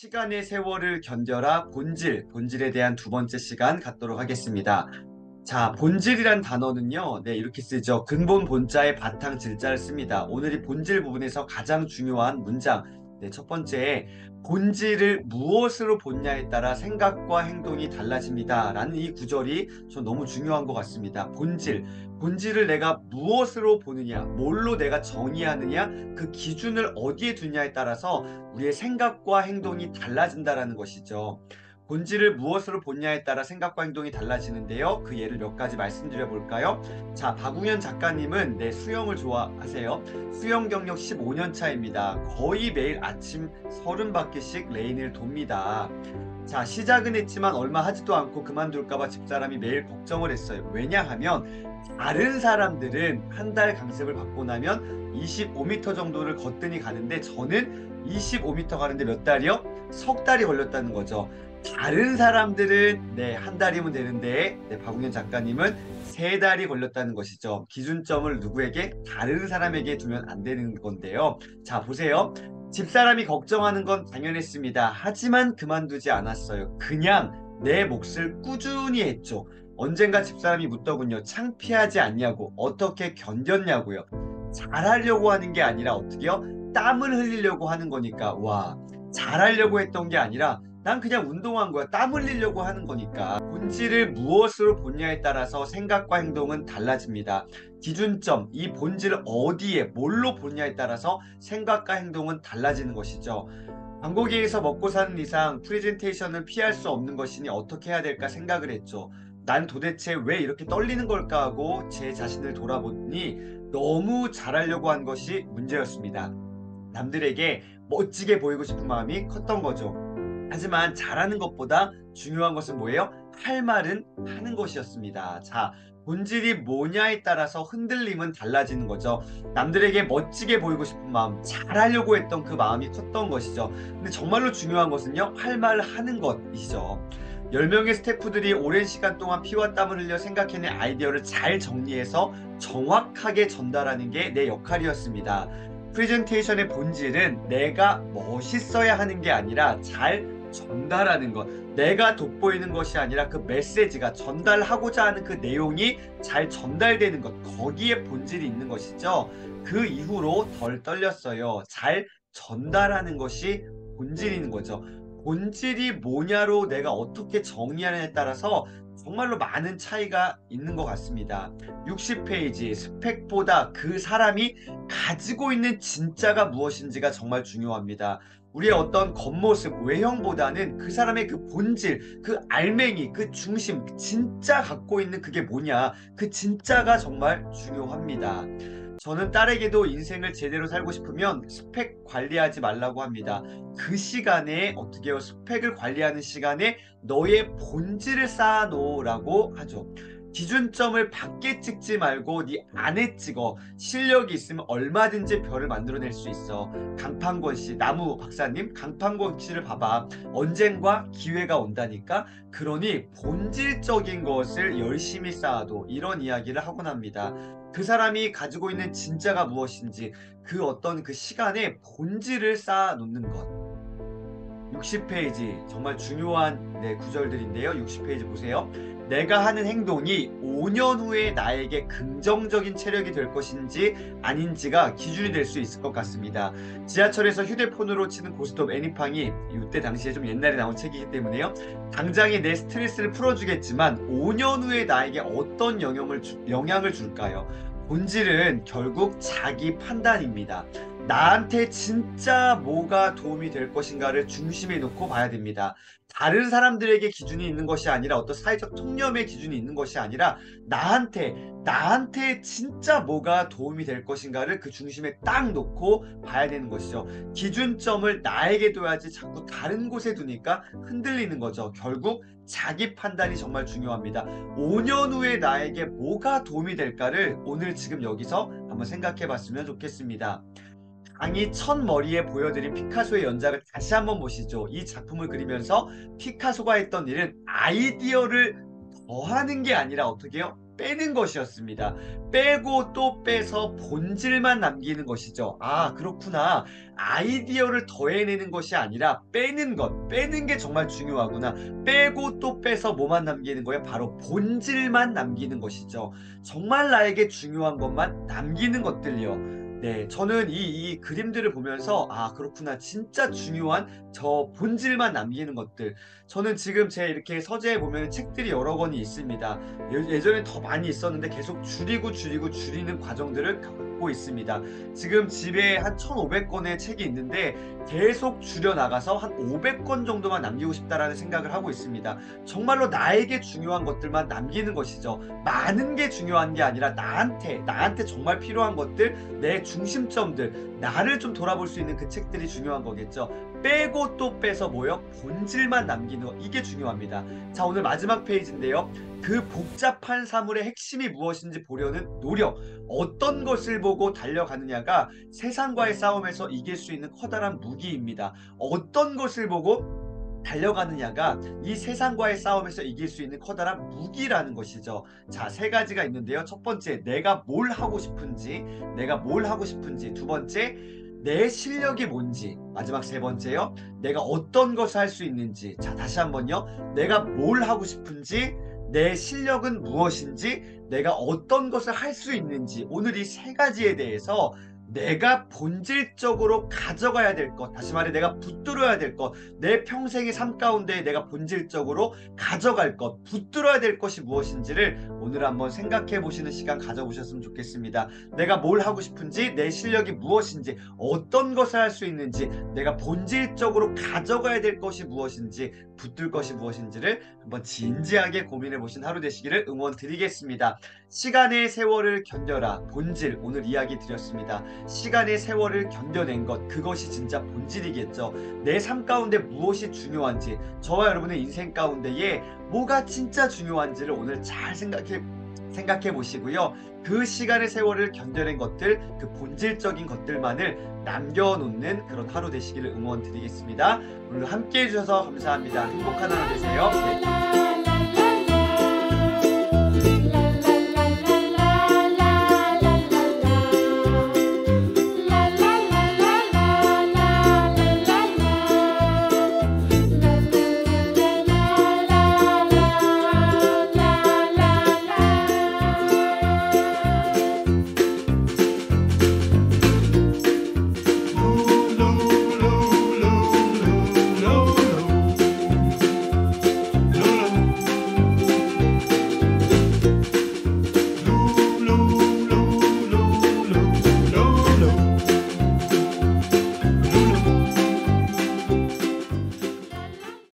시간의 세월을 견뎌라 본질에 대한 두 번째 시간 갖도록 하겠습니다. 자, 본질이란 단어는요, 네, 이렇게 쓰죠. 근본 본자의 바탕 질자를 씁니다. 오늘 이 본질 부분에서 가장 중요한 문장, 네, 첫 번째, 본질을 무엇으로 보냐에 따라 생각과 행동이 달라집니다. 라는 이 구절이 전 너무 중요한 것 같습니다. 본질을 내가 무엇으로 보느냐, 뭘로 내가 정의하느냐, 그 기준을 어디에 두냐에 따라서 우리의 생각과 행동이 달라진다라는 것이죠. 본질을 무엇으로 보냐에 따라 생각과 행동이 달라지는데요. 그 예를 몇 가지 말씀드려 볼까요? 자, 박웅현 작가님은 수영을 좋아하세요. 수영 경력 15년 차입니다. 거의 매일 아침 30바퀴씩 레인을 돕니다. 자, 시작은 했지만 얼마 하지도 않고 그만둘까봐 집사람이 매일 걱정을 했어요. 왜냐하면 다른 사람들은 한 달 강습을 받고 나면 25m 정도를 거뜬히 가는데 저는 25m 가는데 몇 달이요? 석 달이 걸렸다는 거죠. 다른 사람들은 한 달이면 되는데 박웅현 작가님은 세 달이 걸렸다는 것이죠. 기준점을 누구에게? 다른 사람에게 두면 안 되는 건데요. 자, 보세요. 집사람이 걱정하는 건 당연했습니다. 하지만 그만두지 않았어요. 그냥 내 몫을 꾸준히 했죠. 언젠가 집사람이 묻더군요. 창피하지 않냐고, 어떻게 견뎠냐고요. 잘하려고 하는 게 아니라 어떻게요? 땀을 흘리려고 하는 거니까. 와, 잘하려고 했던 게 아니라 난 그냥 운동한 거야. 땀 흘리려고 하는 거니까. 본질을 무엇으로 보냐에 따라서 생각과 행동은 달라집니다. 기준점, 이 본질을 어디에 뭘로 보냐에 따라서 생각과 행동은 달라지는 것이죠. 광고계에서 먹고 사는 이상 프레젠테이션은 피할 수 없는 것이니 어떻게 해야 될까 생각을 했죠. 난 도대체 왜 이렇게 떨리는 걸까 하고 제 자신을 돌아보니 너무 잘하려고 한 것이 문제였습니다. 남들에게 멋지게 보이고 싶은 마음이 컸던 거죠. 하지만 잘하는 것보다 중요한 것은 뭐예요? 할 말은 하는 것이었습니다. 자, 본질이 뭐냐에 따라서 흔들림은 달라지는 거죠. 남들에게 멋지게 보이고 싶은 마음, 잘하려고 했던 그 마음이 컸던 것이죠. 근데 정말로 중요한 것은요, 할 말을 하는 것이죠. 10명의 스태프들이 오랜 시간 동안 피와 땀을 흘려 생각해낸 아이디어를 잘 정리해서 정확하게 전달하는 게 내 역할이었습니다. 프레젠테이션의 본질은 내가 멋있어야 하는 게 아니라 잘 전달하는 것. 내가 돋보이는 것이 아니라 그 메시지가 전달하고자 하는 그 내용이 잘 전달되는 것. 거기에 본질이 있는 것이죠. 그 이후로 덜 떨렸어요. 잘 전달하는 것이 본질이 있는 거죠. 본질이 뭐냐로 내가 어떻게 정의하느냐에 따라서 정말로 많은 차이가 있는 것 같습니다. 60페이지 스펙보다 그 사람이 가지고 있는 진짜가 무엇인지가 정말 중요합니다. 우리의 어떤 겉모습, 외형보다는 그 사람의 그 본질, 그 알맹이, 그 중심, 진짜 갖고 있는 그게 뭐냐, 그 진짜가 정말 중요합니다. 저는 딸에게도 인생을 제대로 살고 싶으면 스펙 관리하지 말라고 합니다. 그 시간에 어떻게 해요? 스펙을 관리하는 시간에 너의 본질을 쌓아놓으라고 하죠. 기준점을 밖에 찍지 말고 네 안에 찍어. 실력이 있으면 얼마든지 별을 만들어낼 수 있어. 강판권 씨, 나무 박사님, 강판권 씨를 봐봐. 언젠가 기회가 온다니까. 그러니 본질적인 것을 열심히 쌓아도 이런 이야기를 하곤 합니다. 그 사람이 가지고 있는 진짜가 무엇인지 그 어떤 그 시간에 본질을 쌓아 놓는 것. 60페이지 정말 중요한 구절들인데요. 60페이지 보세요. 내가 하는 행동이 5년 후에 나에게 긍정적인 체력이 될 것인지 아닌지가 기준이 될 수 있을 것 같습니다. 지하철에서 휴대폰으로 치는 고스톱 애니팡이 이때 당시에 좀 옛날에 나온 책이기 때문에요. 당장에 내 스트레스를 풀어주겠지만 5년 후에 나에게 어떤 영향을 줄까요? 본질은 결국 자기 판단입니다. 나한테 진짜 뭐가 도움이 될 것인가를 중심에 놓고 봐야 됩니다. 다른 사람들에게 기준이 있는 것이 아니라 어떤 사회적 통념의 기준이 있는 것이 아니라 나한테 진짜 뭐가 도움이 될 것인가를 그 중심에 딱 놓고 봐야 되는 것이죠. 기준점을 나에게 둬야지 자꾸 다른 곳에 두니까 흔들리는 거죠. 결국 자기 판단이 정말 중요합니다. 5년 후에 나에게 뭐가 도움이 될까를 오늘 지금 여기서 한번 생각해 봤으면 좋겠습니다. 강이 첫 머리에 보여드린 피카소의 연작을 다시 한번 보시죠. 이 작품을 그리면서 피카소가 했던 일은 아이디어를 더하는 게 아니라 어떻게 해요? 빼는 것이었습니다. 빼고 또 빼서 본질만 남기는 것이죠. 아, 그렇구나. 아이디어를 더해내는 것이 아니라 빼는 것, 빼는 게 정말 중요하구나. 빼고 또 빼서 뭐만 남기는 거예요? 바로 본질만 남기는 것이죠. 정말 나에게 중요한 것만 남기는 것들요. 네, 저는 이 그림들을 보면서 아, 그렇구나. 진짜 중요한 저 본질만 남기는 것들. 저는 지금 제 이렇게 서재에 보면 책들이 여러 권이 있습니다. 예전에 더 많이 있었는데 계속 줄이는 과정들을 겪고 있습니다. 지금 집에 한 1,500권의 책이 있는데 계속 줄여나가서 한 500권 정도만 남기고 싶다라는 생각을 하고 있습니다. 정말로 나에게 중요한 것들만 남기는 것이죠. 많은 게 중요한 게 아니라 나한테 정말 필요한 것들, 내 중심점들, 나를 좀 돌아볼 수 있는 그 책들이 중요한 거겠죠. 빼고 또 빼서 뭐요? 본질만 남기는 거, 이게 중요합니다. 자, 오늘 마지막 페이지인데요. 그 복잡한 사물의 핵심이 무엇인지 보려는 노력, 어떤 것을 보고 달려가느냐가 세상과의 싸움에서 이길 수 있는 커다란 무기입니다. 어떤 것을 보고 달려가느냐가 이 세상과의 싸움에서 이길 수 있는 커다란 무기라는 것이죠. 자, 세 가지가 있는데요. 첫 번째, 내가 뭘 하고 싶은지, 두 번째, 내 실력이 뭔지, 마지막 세 번째요. 내가 어떤 것을 할 수 있는지. 자, 다시 한번요. 내가 뭘 하고 싶은지, 내 실력은 무엇인지, 내가 어떤 것을 할 수 있는지. 오늘 이 세 가지에 대해서 내가 본질적으로 가져가야 될 것, 다시 말해 내가 붙들어야 될 것, 내 평생의 삶 가운데 내가 본질적으로 가져갈 것, 붙들어야 될 것이 무엇인지를 오늘 한번 생각해 보시는 시간 가져보셨으면 좋겠습니다. 내가 뭘 하고 싶은지, 내 실력이 무엇인지, 어떤 것을 할 수 있는지, 내가 본질적으로 가져가야 될 것이 무엇인지, 붙들 것이 무엇인지를 한번 진지하게 고민해 보신 하루 되시기를 응원드리겠습니다. 시간의 세월을 견뎌라. 본질, 오늘 이야기 드렸습니다. 시간의 세월을 견뎌낸 것, 그것이 진짜 본질이겠죠. 내 삶 가운데 무엇이 중요한지, 저와 여러분의 인생 가운데에 뭐가 진짜 중요한지를 오늘 잘 생각해 보시고요. 그 시간의 세월을 견뎌낸 것들, 그 본질적인 것들만을 남겨놓는 그런 하루 되시기를 응원드리겠습니다. 오늘 함께 해주셔서 감사합니다. 행복한 하루 되세요. 네.